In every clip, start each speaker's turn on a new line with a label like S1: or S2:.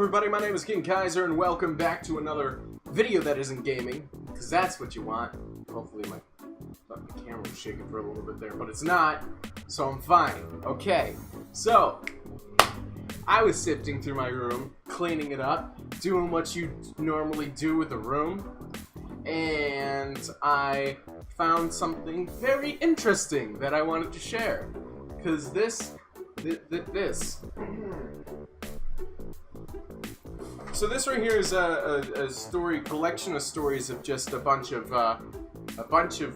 S1: everybody, my name is King Kaiser, and welcome back to another video that isn't gaming, because that's what you want. Hopefully my fucking camera was shaking for a little bit there, but it's not, so I'm fine. Okay, so, I was sifting through my room, cleaning it up, doing what you normally do with a room, and I found something very interesting that I wanted to share, because So this right here is a story collection of stories of just a bunch of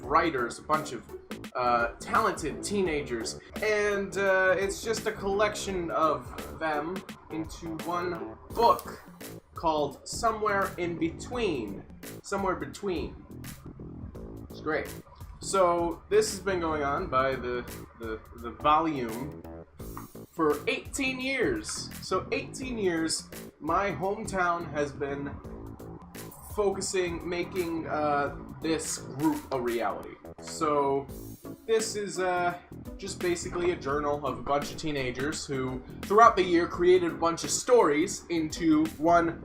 S1: writers, a bunch of talented teenagers, and it's just a collection of them into one book called Somewhere Between. It's great. So this has been going on by the volume for 18 years. So 18 years, my hometown has been making this group a reality. So this is just basically a journal of a bunch of teenagers who, throughout the year, created a bunch of stories into one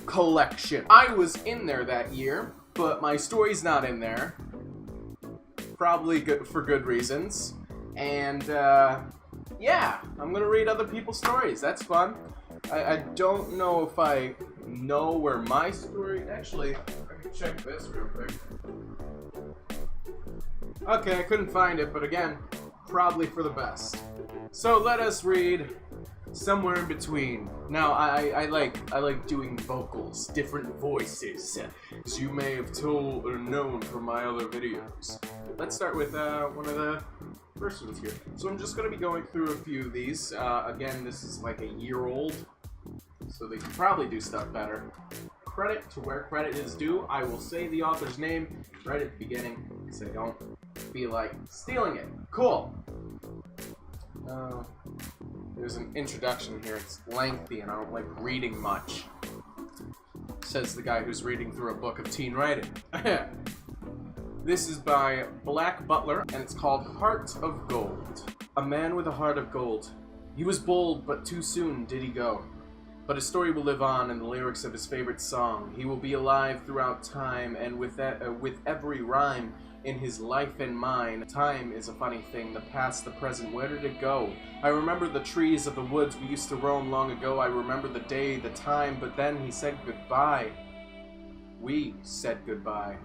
S1: collection. I was in there that year, but my story's not in there. Probably for good reasons. And yeah, I'm gonna read other people's stories. That's fun. I don't know if I know where my story... Actually, I can check this real quick. Okay, I couldn't find it, but again, probably for the best. So let us read Somewhere in Between. Now, I like doing vocals, different voices, as you may have told or known from my other videos. Let's start with one of the first ones here. So I'm just going to be going through a few of these. Again, this is like a year old, so they can probably do stuff better. Credit to where credit is due. I will say the author's name right at the beginning, so I don't feel like stealing it. Cool. There's an introduction here. It's lengthy, and I don't like reading much. Says the guy who's reading through a book of teen writing. This is by BlackButler, and it's called Heart of Gold. A man with a heart of gold. He was bold, but too soon did he go. But his story will live on in the lyrics of his favorite song. He will be alive throughout time, and with every rhyme in his life and mine. Time is a funny thing, the past, the present, where did it go? I remember the trees of the woods we used to roam long ago. I remember the day, the time, but then he said goodbye. We said goodbye.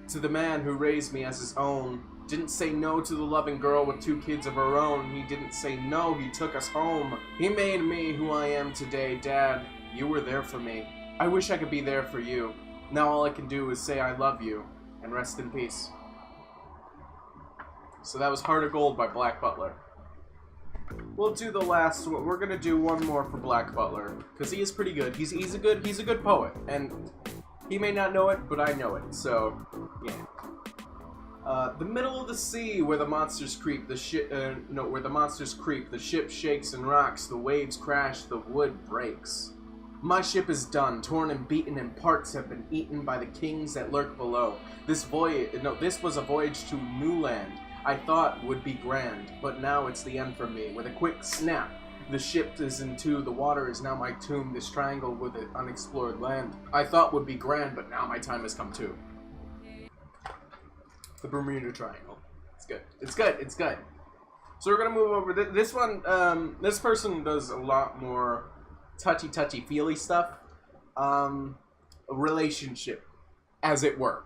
S1: To the man who raised me as his own. Didn't say no to the loving girl with 2 kids of her own. He didn't say no, he took us home. He made me who I am today. Dad, you were there for me. I wish I could be there for you. Now all I can do is say I love you, and rest in peace. So that was Heart of Gold by BlackButler. We'll do the last one. We're gonna do one more for BlackButler, because he is pretty good. He's a good poet, and he may not know it, but I know it, so yeah. The middle of the sea, where the monsters creep, the ship shakes and rocks, the waves crash, the wood breaks. My ship is done, torn and beaten, and parts have been eaten by the kings that lurk below. This was a voyage to new land I thought would be grand, but now it's the end for me. With a quick snap, the ship is in two, the water is now my tomb, this triangle with an unexplored land I thought would be grand, but now my time has come too. The Bermuda Triangle. It's good. It's good. It's good. So we're gonna move over. This one, this person does a lot more touchy, feely stuff. A relationship, as it were.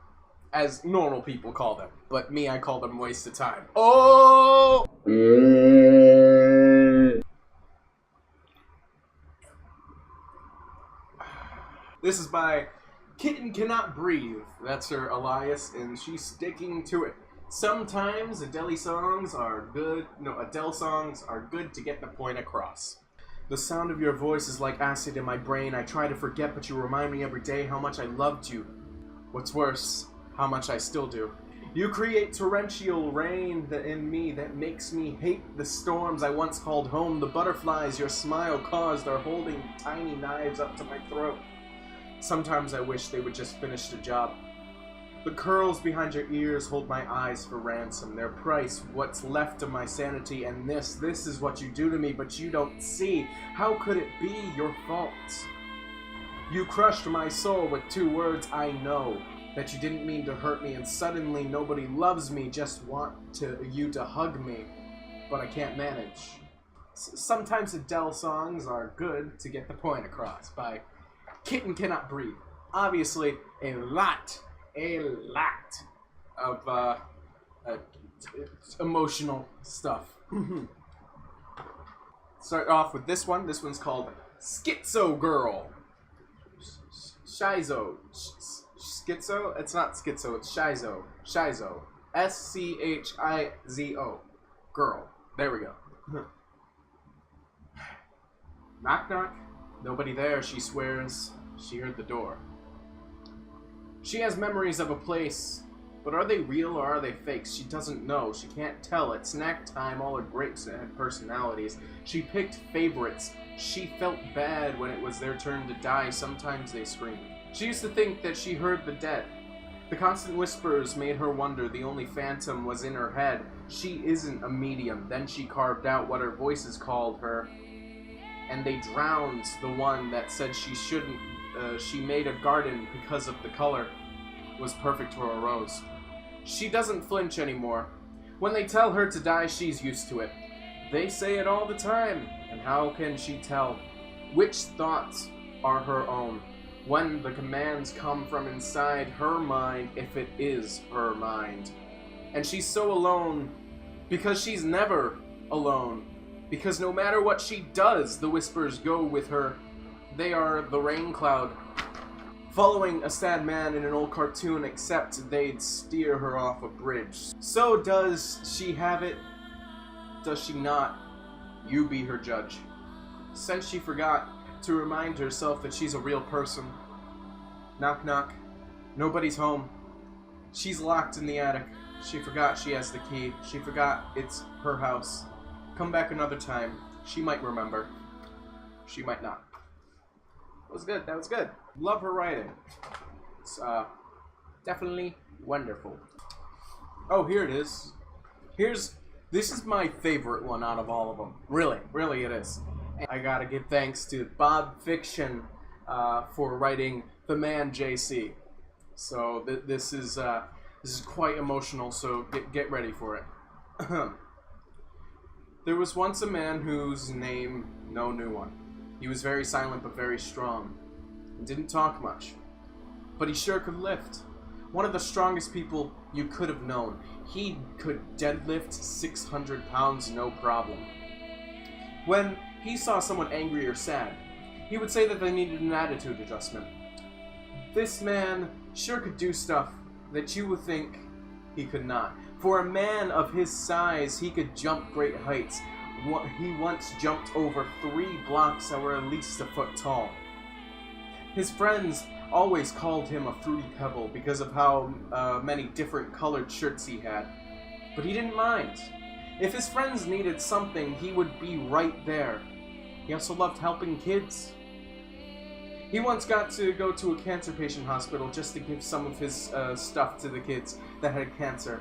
S1: As normal people call them. But me, I call them waste of time. Oh! This is by Kittencannotbreathe. That's her alias, and she's sticking to it. Sometimes Adele songs are good to get the point across. The sound of your voice is like acid in my brain. I try to forget, but you remind me every day how much I loved you. What's worse, how much I still do. You create torrential rain in me that makes me hate the storms I once called home. The butterflies your smile caused are holding tiny knives up to my throat. Sometimes I wish they would just finish the job. The curls behind your ears hold my eyes for ransom. Their price, what's left of my sanity, and this is what you do to me, but you don't see. How could it be your fault? You crushed my soul with 2 words, I know. That you didn't mean to hurt me, and suddenly nobody loves me, just want you to hug me. But I can't manage. Sometimes Adele songs are good to get the point across by Kittencannotbreathe. Obviously, a lot of emotional stuff. Start off with this one. This one's called Schizo Girl. Schizo. Schizo? It's not schizo, it's Schizo. Schizo. S-C-H-I-Z-O. Girl. There we go. Knock knock. Nobody there, she swears. She heard the door. She has memories of a place, but are they real or are they fakes? She doesn't know. She can't tell. It's snack time. All her grapes had personalities. She picked favorites. She felt bad when it was their turn to die. Sometimes they screamed. She used to think that she heard the dead. The constant whispers made her wonder. The only phantom was in her head. She isn't a medium. Then she carved out what her voices called her, and they drowned the one that said she shouldn't. She made a garden because of the color was perfect for a rose. She doesn't flinch anymore. When they tell her to die, she's used to it. They say it all the time, and how can she tell which thoughts are her own when the commands come from inside her mind, if it is her mind? And she's so alone because she's never alone, because no matter what she does, the whispers go with her. They are the rain cloud, following a sad man in an old cartoon, except they'd steer her off a bridge. So does she have it? Does she not? You be her judge. Since she forgot to remind herself that she's a real person. Knock knock. Nobody's home. She's locked in the attic. She forgot she has the key. She forgot it's her house. Come back another time. She might remember. She might not. That was good. That was good. Love her writing. It's definitely wonderful. Oh, here it is. This is my favorite one out of all of them. Really, really it is. And I gotta give thanks to Bob Fiction for writing The Man JC. So this is quite emotional. So get ready for it. There was once a man whose name no new one. He was very silent but very strong, and didn't talk much. But he sure could lift. One of the strongest people you could have known. He could deadlift 600 pounds no problem. When he saw someone angry or sad, he would say that they needed an attitude adjustment. This man sure could do stuff that you would think he could not. For a man of his size, he could jump great heights. He once jumped over 3 blocks that were at least a foot tall. His friends always called him a fruity pebble because of how many different colored shirts he had. But he didn't mind. If his friends needed something, he would be right there. He also loved helping kids. He once got to go to a cancer patient hospital just to give some of his stuff to the kids that had cancer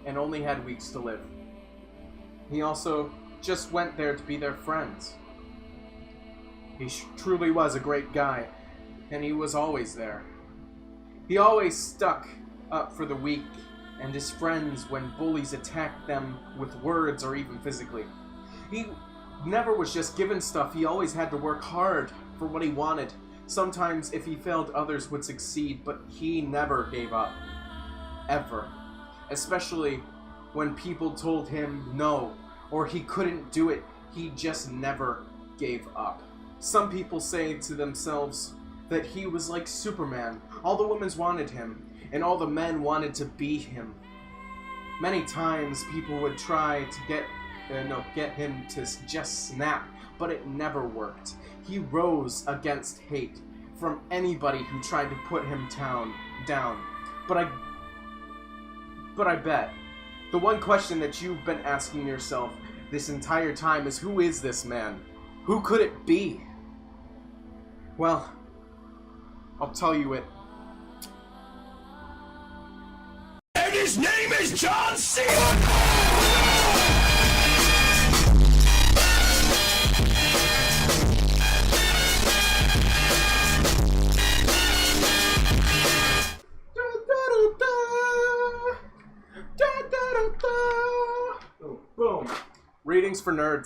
S1: and only had weeks to live. He also just went there to be their friends. He truly was a great guy, and he was always there. He always stuck up for the weak and his friends when bullies attacked them with words or even physically. He never was just given stuff. He always had to work hard for what he wanted. Sometimes if he failed, others would succeed, but he never gave up. Ever. Especially when people told him no, or he couldn't do it. He just never gave up. Some people say to themselves that he was like Superman. All the women wanted him, and all the men wanted to be him. Many times people would try to get him to just snap, but it never worked. He rose against hate from anybody who tried to put him down. But I bet the one question that you've been asking yourself this entire time is, who is this man? Who could it be? Well, I'll tell you it.
S2: His name is John C.
S1: Boom. Readings for nerds.